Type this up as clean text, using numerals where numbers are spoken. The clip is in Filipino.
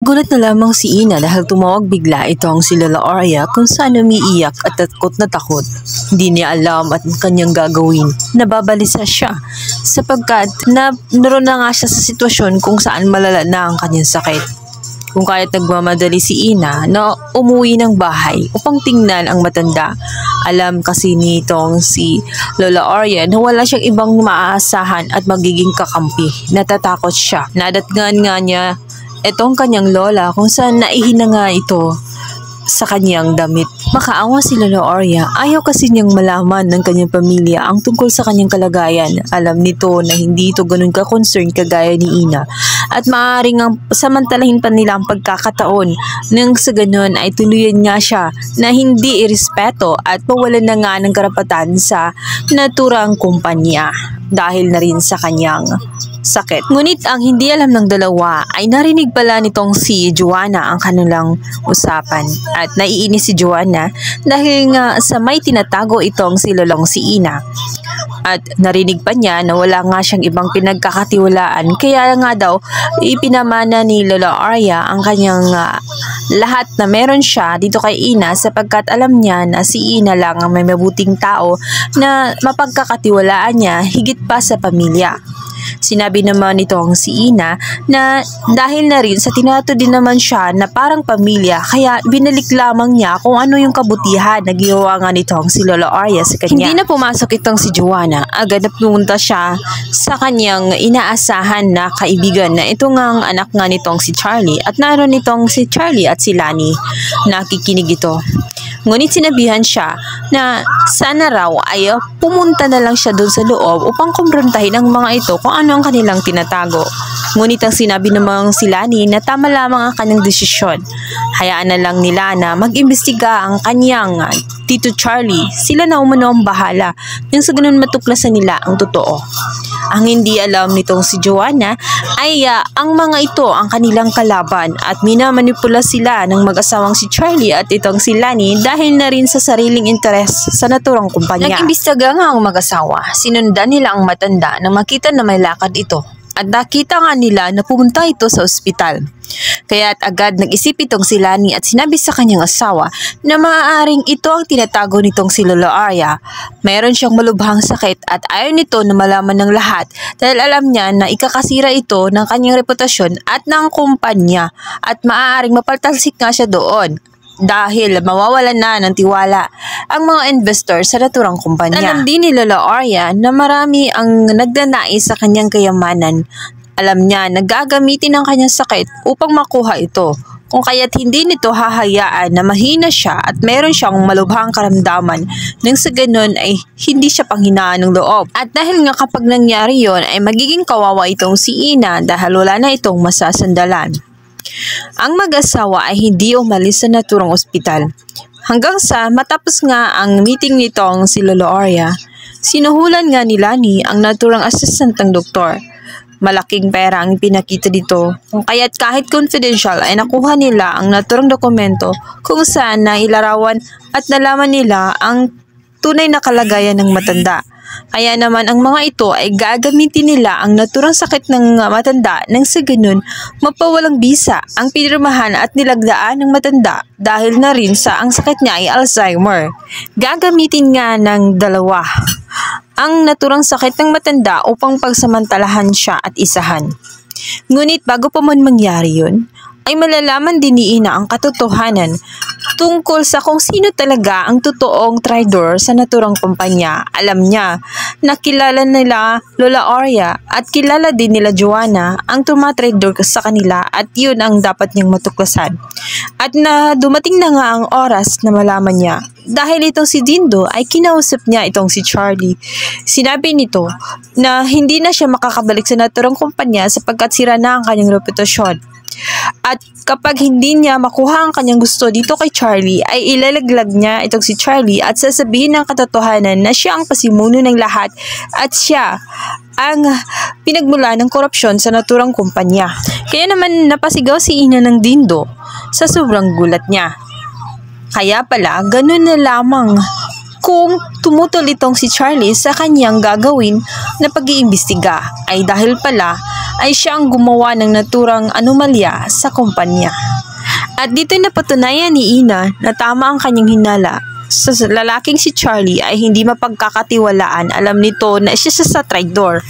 Nagulat na lamang si Ina dahil tumawag bigla itong si Lola Aurea kung saan umiiyak at takot na takot. Hindi niya alam at kanyang gagawin. Nababalisa siya sapagkat naroon na nga siya sa sitwasyon kung saan malala na ang kanyang sakit. Kung kaya't nagmamadali si Ina na umuwi ng bahay upang tingnan ang matanda. Alam kasi nitong si Lola Aurea na wala siyang ibang maaasahan at magiging kakampi. Natatakot siya. Nadatngan nga niya itong kanyang lola kung saan naihina nga ito sa kanyang damit. Makaawa si Lola Aurea. Ayaw kasi niyang malaman ng kanyang pamilya ang tungkol sa kanyang kalagayan. Alam nito na hindi ito ganun ka-concern kagaya ni Ina. At maaaring ang samantalahin pa nila ang pagkakataon nang sa ganun ay tuluyan nga siya na hindi irespeto at mawalan na nga ng karapatan sa naturang kumpanya dahil na rin sa kanyang sakit. Ngunit ang hindi alam ng dalawa ay narinig pala nitong si Joanna ang kanilang usapan. At naiinis si Joanna dahil nga sa may tinatago itong si Lolong si Ina. At narinig pa niya na wala nga siyang ibang pinagkakatiwalaan. Kaya nga daw ipinamana ni Lola Aurea ang kanyang lahat na meron siya dito kay Ina sapagkat alam niya na si Ina lang ang may mabuting tao na mapagkakatiwalaan niya higit pa sa pamilya. Sinabi naman nitong si Ina na dahil na rin sa tinato din naman siya na parang pamilya kaya binalik lamang niya kung ano yung kabutihan na ginawa nga nitong si Lola Aurea sa kanya. Hindi na pumasok itong si Joanna. Agad na pumunta siya sa kanyang inaasahan na kaibigan na ito nga ang anak nga nitong si Charlie at naroon nitong si Charlie at si Lani. Nakikinig ito. Ngunit sinabihan siya na sana raw ay pumunta na lang siya doon sa loob upang kumprontahin ang mga ito kung ano ang kanilang tinatago. Ngunit ang sinabi namang si Lani na tama lamang ang kanyang desisyon. Hayaan na lang nila na mag-imbestiga ang kanyang Tito Charlie. Sila na umano ang bahala nang sa ganun matuklasan nila ang totoo. Ang hindi alam nitong si Joanna ay ang mga ito ang kanilang kalaban at minamanipula sila ng mag-asawang si Charlie at itong si Lani dahil na rin sa sariling interes sa naturang kumpanya. Nag-imbistaga nga ang mag-asawa. Sinundan nila ang matanda nang makita na may lakad ito. At nakita nga nila na pumunta ito sa ospital. Kaya't agad nag-isip itong si Lani at sinabi sa kanyang asawa na maaaring ito ang tinatago nitong si Lola Aurea. Mayroon siyang malubhang sakit at ayaw nito na malaman ng lahat dahil alam niya na ikakasira ito ng kanyang reputasyon at ng kumpanya at maaaring mapaltalsik nga siya doon. Dahil mawawalan na ng tiwala ang mga investor sa naturang kumpanya. Alam din ni Lola Aurea na marami ang nagdanais sa kanyang kayamanan. Alam niya na gagamitin ang kanyang sakit upang makuha ito. Kung kaya't hindi nito hahayaan na mahina siya at meron siyang malubhang karamdaman nang sa ganun ay hindi siya panghinaan ng loob. At dahil nga kapag nangyari yon ay magiging kawawa itong si Ina dahil wala na itong masasandalan. Ang mag-asawa ay hindi umalis sa naturang ospital. Hanggang sa matapos nga ang meeting nitong si Lola Aurea, sinuhulan nga ni Lani ang naturang assistant ng doktor. Malaking pera ang pinakita dito, kung kaya't kahit confidential ay nakuha nila ang naturang dokumento kung saan na ilarawan at nalaman nila ang tunay na kalagayan ng matanda. Kaya naman ang mga ito ay gagamitin nila ang naturang sakit ng matanda nang sa ganun mapawalang bisa ang pinirmahan at nilagdaan ng matanda dahil na rin sa ang sakit niya ay Alzheimer. Gagamitin nga ng dalawa ang naturang sakit ng matanda upang pagsamantalahan siya at isahan. Ngunit bago pa man mangyari yun, ay malalaman din ni Ina ang katotohanan tungkol sa kung sino talaga ang totoong traidor sa naturang kumpanya. Alam niya na kilala nila Lola Aurea at kilala din nila Joanna ang tumatraidor sa kanila at yun ang dapat niyang matuklasan. At na dumating na nga ang oras na malaman niya. Dahil itong si Dindo ay kinausap niya itong si Charlie. Sinabi nito na hindi na siya makakabalik sa naturang kumpanya sapagkat sira na ang kanyang reputasyon. At kapag hindi niya makuha ang kanyang gusto dito kay Charlie, ay ilalaglag niya itong si Charlie at sasabihin ng katotohanan na siya ang pasimuno ng lahat at siya ang pinagmula ng korupsyon sa naturang kumpanya. Kaya naman napasigaw si Ina ng Dindo sa sobrang gulat niya. Kaya pala, ganun na lamang kung tumutol itong si Charlie sa kanyang gagawin na pag-iimbestiga ay dahil pala ay siya ang gumawa ng naturang anomalya sa kumpanya. At dito'y napatunayan ni Ina na tama ang kanyang hinala. Sa lalaking si Charlie ay hindi mapagkakatiwalaan. Alam nito na siya sa traidor.